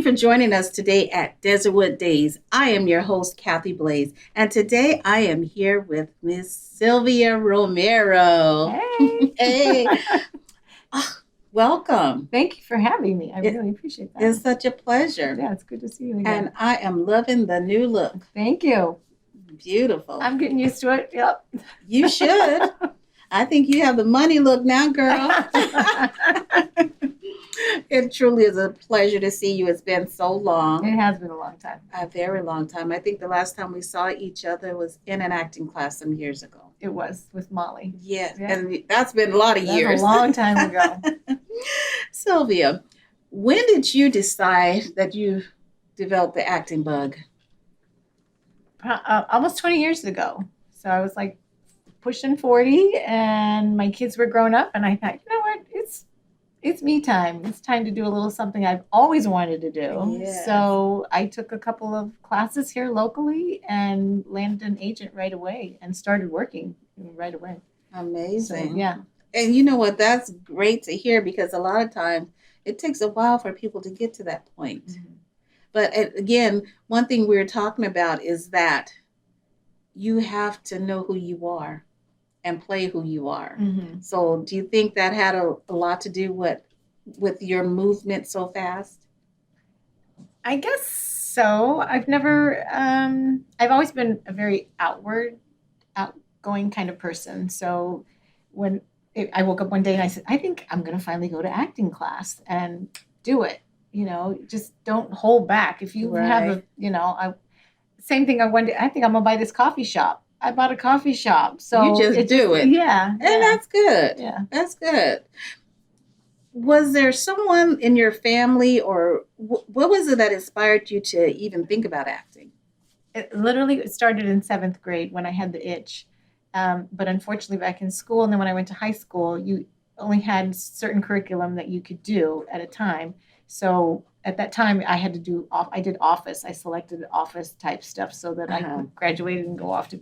for joining us today at Desertwood Days. I am your host, Kathy Blaze, and today I am here with Miss Sylvia Romero. Hey. Hey, ah, welcome. Thank you for having me. I It really appreciate that. is such a pleasure. Yeah, it's good to see you And again. I am loving the new look. Thank you. Beautiful. I'm getting used to it. Yep. You should. I think you have the money look now, girl. It truly is a pleasure to see you. It's been so long. It has been a long time. A very long time. I think the last time we saw each other was in an acting class some years ago. It was with Molly. Yes, Yeah. and that's been a lot of That's years. a long time ago. Sylvia, when did you decide that you developed the acting bug? Almost 20 years ago. So I was like pushing 40 and my kids were grown up and I thought, you know what, it's me time. It's time to do a little something I've always wanted to do. Yes. So I took a couple of classes here locally and landed an agent right away and started working right away. Amazing. So, yeah. And you know what? That's great to hear because a lot of times it takes a while for people to get to that point. Mm-hmm. But again, one thing we were talking about is that you have to know who you are and play who you are. Mm-hmm. So do you think that had a lot to do with your movement so fast? I guess so. I've always been a very outgoing kind of person. So when I woke up one day and I said, I think I'm going to finally go to acting class and do it. You know, just don't hold back. If you have same thing. I think I'm going to buy this coffee shop. I bought a coffee shop. So you just do it. Yeah. And that's good. Yeah. That's good. Was there someone in your family or what was it that inspired you to even think about acting? It started in 7th grade when I had the itch. But unfortunately back in school and then when I went to high school, you only had certain curriculum that you could do at a time. So at that time I did office. I selected office type stuff so that I could graduate and go off to,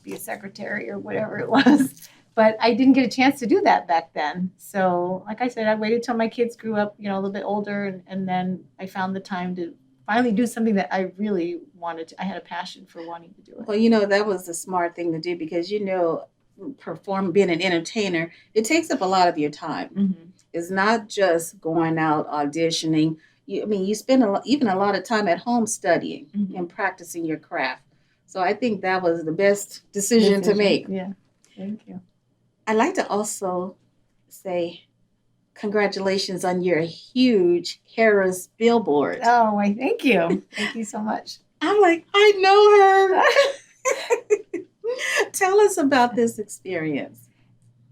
be a secretary or whatever it was. But I didn't get a chance to do that back then. So like I said, I waited till my kids grew up, a little bit older and then I found the time to finally do something that I really wanted to. I had a passion for wanting to do it. Well, that was the smart thing to do because, being an entertainer, it takes up a lot of your time. Mm-hmm. It's not just going out auditioning. You spend even a lot of time at home studying Mm-hmm. and practicing your craft. So I think that was the best decision to make. Yeah, thank you. I'd like to also say congratulations on your huge Harris billboard. Oh, why, thank you. Thank you so much. I'm like, I know her. Tell us about this experience.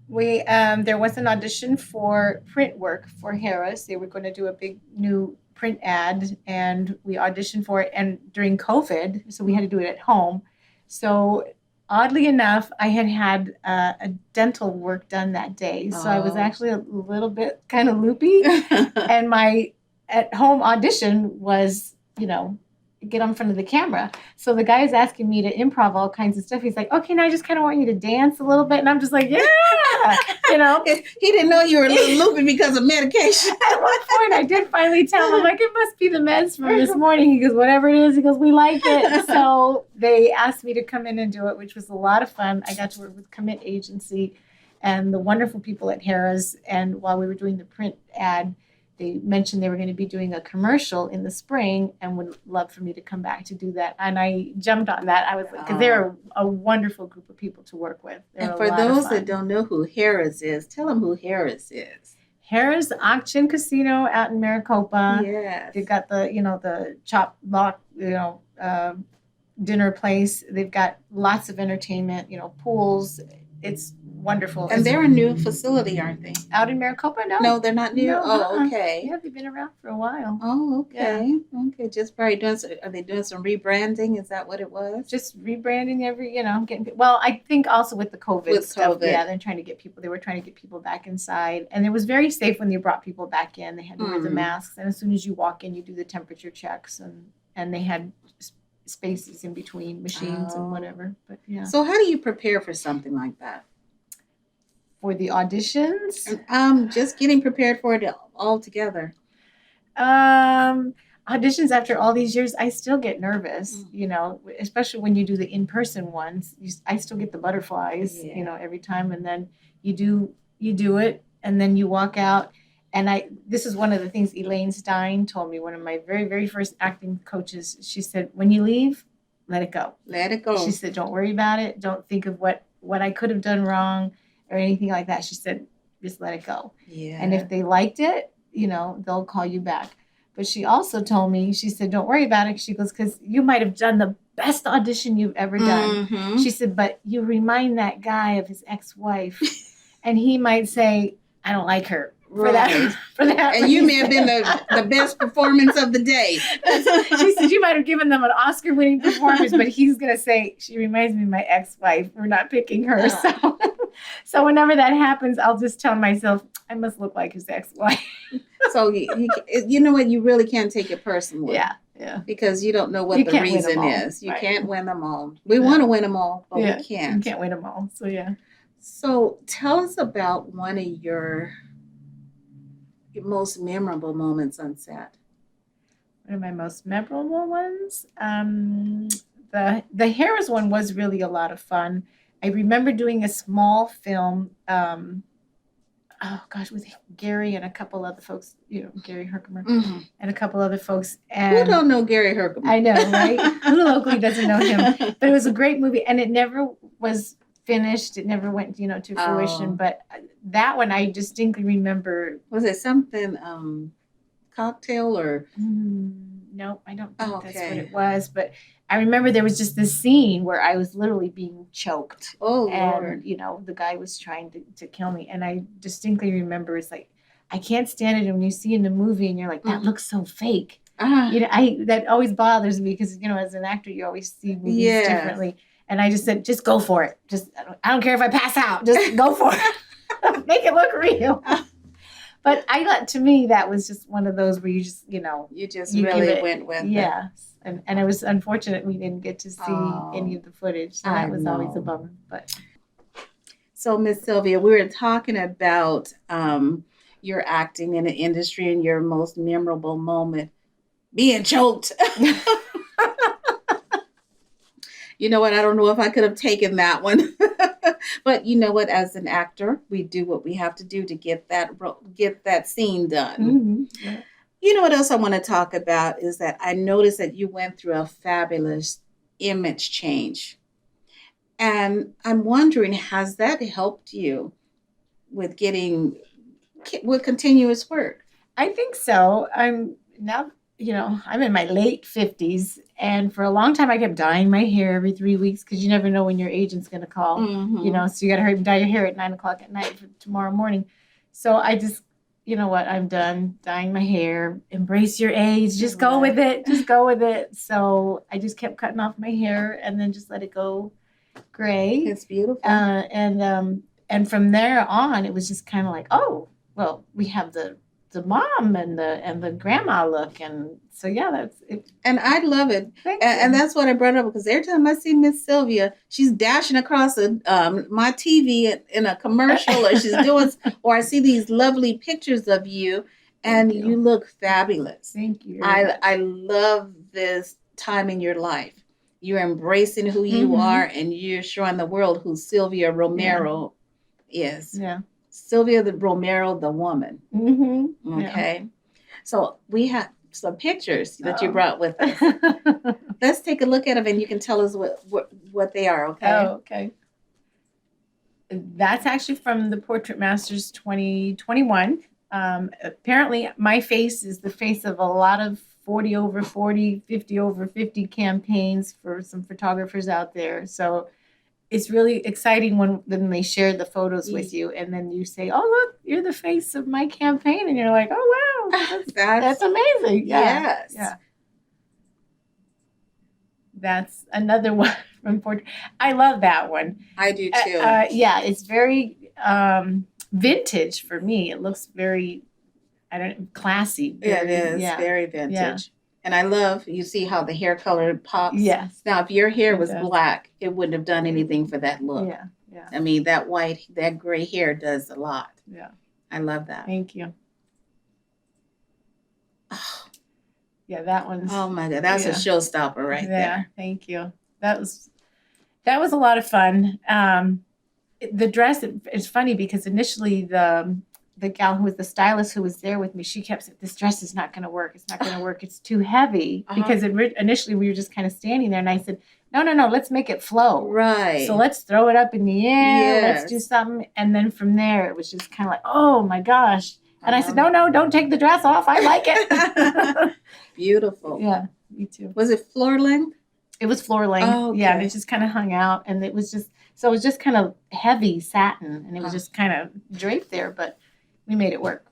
There was an audition for print work for Harris. They were going to do a big new print ad, and we auditioned for it. And during COVID, so we had to do it at home. So oddly enough, I had a dental work done that day, so I was actually a little bit kind of loopy. And my at-home audition was, get on front of the camera. So the guy is asking me to improv all kinds of stuff. He's like, okay, now I just kind of want you to dance a little bit. And I'm just like, yeah, He didn't know you were a little loopy because of medication. At one point, I did finally tell him, like, it must be the meds from this morning. He goes, whatever it is. He goes, we like it. So they asked me to come in and do it, which was a lot of fun. I got to work with Commit Agency and the wonderful people at Harris. And while we were doing the print ad, they mentioned they were going to be doing a commercial in the spring and would love for me to come back to do that. And I jumped on that. I was like, because they're a wonderful group of people to work with. And for those that don't know who Harris is, tell them who Harris is. Harris Auction Casino out in Maricopa. Yes. They've got the chop block, dinner place. They've got lots of entertainment, pools. It's wonderful. And they're a new facility, aren't they? Out in Maricopa? No, they're not new. No, oh, okay. Yeah, they've been around for a while. Oh, okay. Yeah. Okay, just probably are they doing some rebranding? Is that what it was? Just rebranding I think also with the COVID stuff. COVID. Yeah, they were trying to get people back inside. And it was very safe when they brought people back in. They had to wear the masks. And as soon as you walk in, you do the temperature checks. And they had spaces in between machines and whatever. But yeah. So how do you prepare for something like that? For the auditions? Just getting prepared for it all together. I auditions after all these years, I still get nervous, Mm. especially when you do the in-person ones. I still get the butterflies, Yeah. every time. And then you do it, and then you walk out. And this is one of the things Elaine Stein told me, one of my very, very first acting coaches. She said, when you leave, let it go. Let it go. She said, don't worry about it. Don't think of what I could have done wrong or anything like that. She said, just let it go. Yeah. And if they liked it, they'll call you back. But she also told me, she said, don't worry about it. She goes, because you might have done the best audition you've ever done. Mm-hmm. She said, but you remind that guy of his ex-wife, and he might say, I don't like her. For that, and you may have been the best performance of the day. She said you might have given them an Oscar-winning performance, but he's gonna say she reminds me of my ex-wife. We're not picking her. So whenever that happens, I'll just tell myself I must look like his ex-wife. So you know what? You really can't take it personally. Yeah. Because you don't know what the reason is. You can't win them all. We want to win them all, but we can't. You can't win them all. So yeah. So tell us about one of your most memorable moments on set. One of my most memorable ones, the Harris one was really a lot of fun. I remember doing a small film, with Gary and a couple other folks, Gary Herkimer, mm-hmm. and a couple other folks. And who don't know Gary Herkimer? I know, right? Who locally doesn't know him? But it was a great movie, and it never was finished. It never went, to fruition. But that one I distinctly remember. Was it something cocktail or? No, I don't think that's what it was. But I remember there was just this scene where I was literally being choked. Oh, and Lord. The guy was trying to kill me, and I distinctly remember it's like I can't stand it when you see in the movie and you're like, that looks so fake. That always bothers me because as an actor you always see movies differently. And I just said, just go for it. I don't care if I pass out. Just go for it. Make it look real. But to me, that was just one of those where you just, you really went with it. Yes. And it was unfortunate we didn't get to see any of the footage. So that was always a bummer. But so, Miss Sylvia, we were talking about your acting in the industry and your most memorable moment being choked. You know what? I don't know if I could have taken that one. But you know what? As an actor, we do what we have to do to get that scene done. Mm-hmm. Yeah. You know what else I want to talk about is that I noticed that you went through a fabulous image change. And I'm wondering, has that helped you with continuous work? I think so. I'm now, I'm in my late 50s. And for a long time, I kept dyeing my hair every 3 weeks because you never know when your agent's going to call. Mm-hmm. So you got to hurry and dye your hair at 9:00 at night for tomorrow morning. So I just, I'm done dyeing my hair. Embrace your age. Just go with it. Just go with it. So I just kept cutting off my hair and then just let it go gray. It's beautiful. And from there on, it was just kind of like, oh, well, we have the mom and the grandma look, and so that's it. And I love it. And that's what I brought up because every time I see Miss Sylvia, she's dashing across my TV in a commercial, or she's doing, or I see these lovely pictures of you, and you look fabulous. Thank you. I love this time in your life. You're embracing who you are, and you're showing the world who Sylvia Romero is. Yeah. Sylvia Romero, the woman. Mm-hmm. Okay. Yeah. So we have some pictures that you brought with us. Let's take a look at them and you can tell us what they are, okay? Oh, okay. That's actually from the Portrait Masters 2021. Apparently, my face is the face of a lot of 40 over 40, 50 over 50 campaigns for some photographers out there. So it's really exciting when they share the photos with you, and then you say, "Oh, look, you're the face of my campaign," and you're like, "Oh, wow, that's amazing!" Yes, yeah. That's another one from Portrait. I love that one. I do too. It's very vintage for me. It looks very, classy. It is very vintage. Yeah. And I love, you see how the hair color pops. Yes. Now, if your hair was black, it wouldn't have done anything for that look. Yeah. I mean, that gray hair does a lot. Yeah. I love that. Thank you. Oh, Yeah, that one's. Oh my God, that's a Yeah. showstopper right Yeah, there. thank you. That was a lot of fun. The dress, it's funny because initially the gal who was the stylist who was there with me, she kept saying, "This dress is not going to work. It's not going to work. It's too heavy." Because initially we were just kind of standing there, and I said, "No, no, no. Let's make it flow. Right. So let's throw it up in the air. Let's do Yes. something." And then from there, it was just kind of like, "Oh my gosh!" And I said, "No, no, don't take the dress off. I like it." Beautiful. Yeah, me too. Was it floor length? It was floor length. Oh, Yeah, and okay. it just kind of hung out, and it was just kind of heavy satin, and it was just kind of draped there, but we made it work.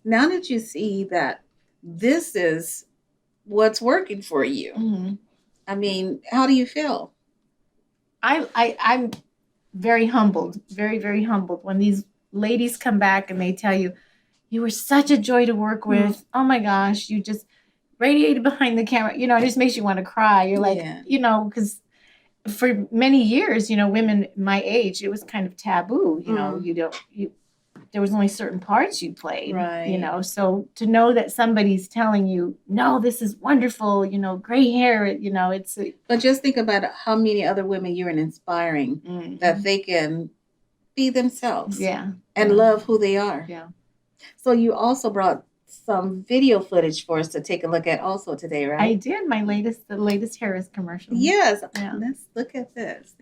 Now that you see that this is what's working for you, Mm-hmm. I mean, how do you feel? I'm very humbled, very, very humbled when these ladies come back and they tell you, "You were such a joy to work with. Oh my gosh, you just radiated behind the camera." You know, it just makes you want to cry. You're like, Yeah. you know, because for many years, you know, women my age, it was kind of taboo. You know, there was only certain parts you played. Right. You know, so to know that somebody's telling you, "No, this is wonderful," you know, gray hair, you know, it's. But just think about how many other women you're inspiring that they can be themselves. Yeah. And love who they are. Yeah. So you also brought some video footage for us to take a look at also today, right? I did the latest Harris commercial. Yes. Yeah. Let's look at this.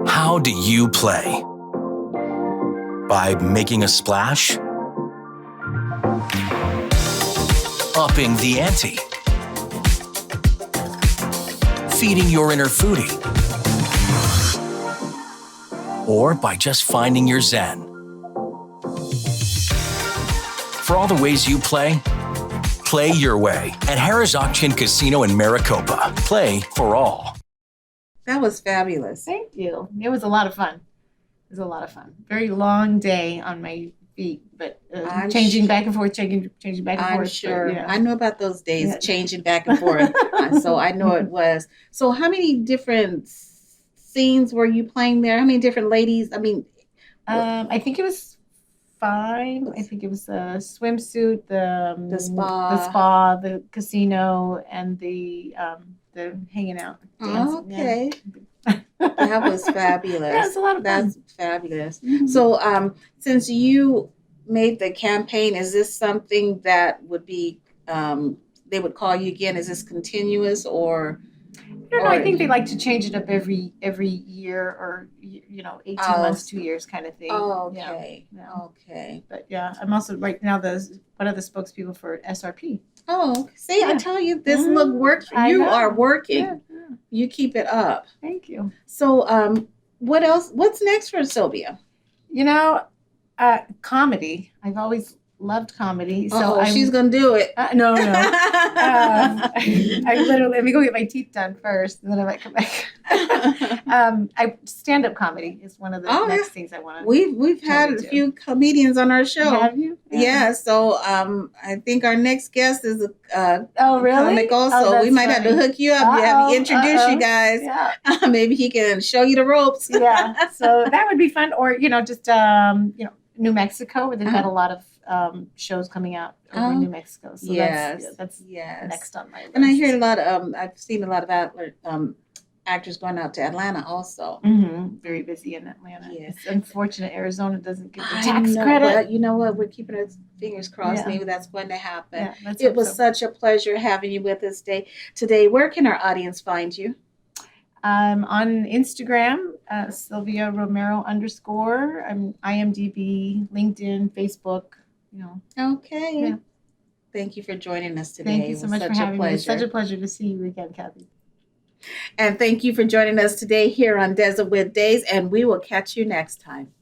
How do you play? By making a splash? Upping the ante? Feeding your inner foodie? Or by just finding your zen? For all the ways you play your way at Harrah's Auction Casino in Maricopa. Play for all. That was fabulous. Thank you. It was a lot of fun. It was a lot of fun. Very long day on my feet, but changing back and forth, changing back and I'm forth. sure. But, yeah. I know about those days changing back and forth. So I know it was. So how many different scenes were you playing there? How many different ladies? I mean, I think it was 5. I think it was a swimsuit, the spa, the casino, and the hanging out. Dancing. Okay. Yeah. That was fabulous. Yeah, it was a lot of fun. That's fabulous. Mm-hmm. So since you made the campaign, is this something that would be they would call you again? Is this continuous or? I don't know. I think they like to change it up every year or 18 months, 2 years kind of thing. Oh, okay. Yeah. Okay. But yeah, I'm also right now one of the spokespeople for SRP. Oh, see, I tell you, this look works. You are working. Yeah. You keep it up. Thank you. So, what else? What's next for Sylvia? Comedy. I've always loved comedy. So she's gonna do it. No. I literally let me go get my teeth done first, and then I might come back. Stand-up comedy is one of the next things I want to. We've had a few comedians on our show. Have you? Yeah. So I think our next guest is a really? comic also. We might have to hook you up. Have you introduce you guys. Yeah. Maybe he can show you the ropes. Yeah. So that would be fun, or just New Mexico, where they've got a lot of shows coming out over in New Mexico. So that's next on my list. And I hear a lot of I've seen a lot of actors going out to Atlanta also. Mm-hmm. Very busy in Atlanta. Yeah. It's unfortunate Arizona doesn't get the tax credit. But you know what? We're keeping our fingers crossed. Yeah. Maybe that's going to happen. Yeah, it was such a pleasure having you with us today. Where can our audience find you? On Instagram, Sylvia Romero _. I'm IMDb, LinkedIn, Facebook. Okay. Yeah. Thank you for joining us today. Thank you so much for having me. It's such a pleasure to see you again, Kathy. And thank you for joining us today here on Desert with Days, and we will catch you next time.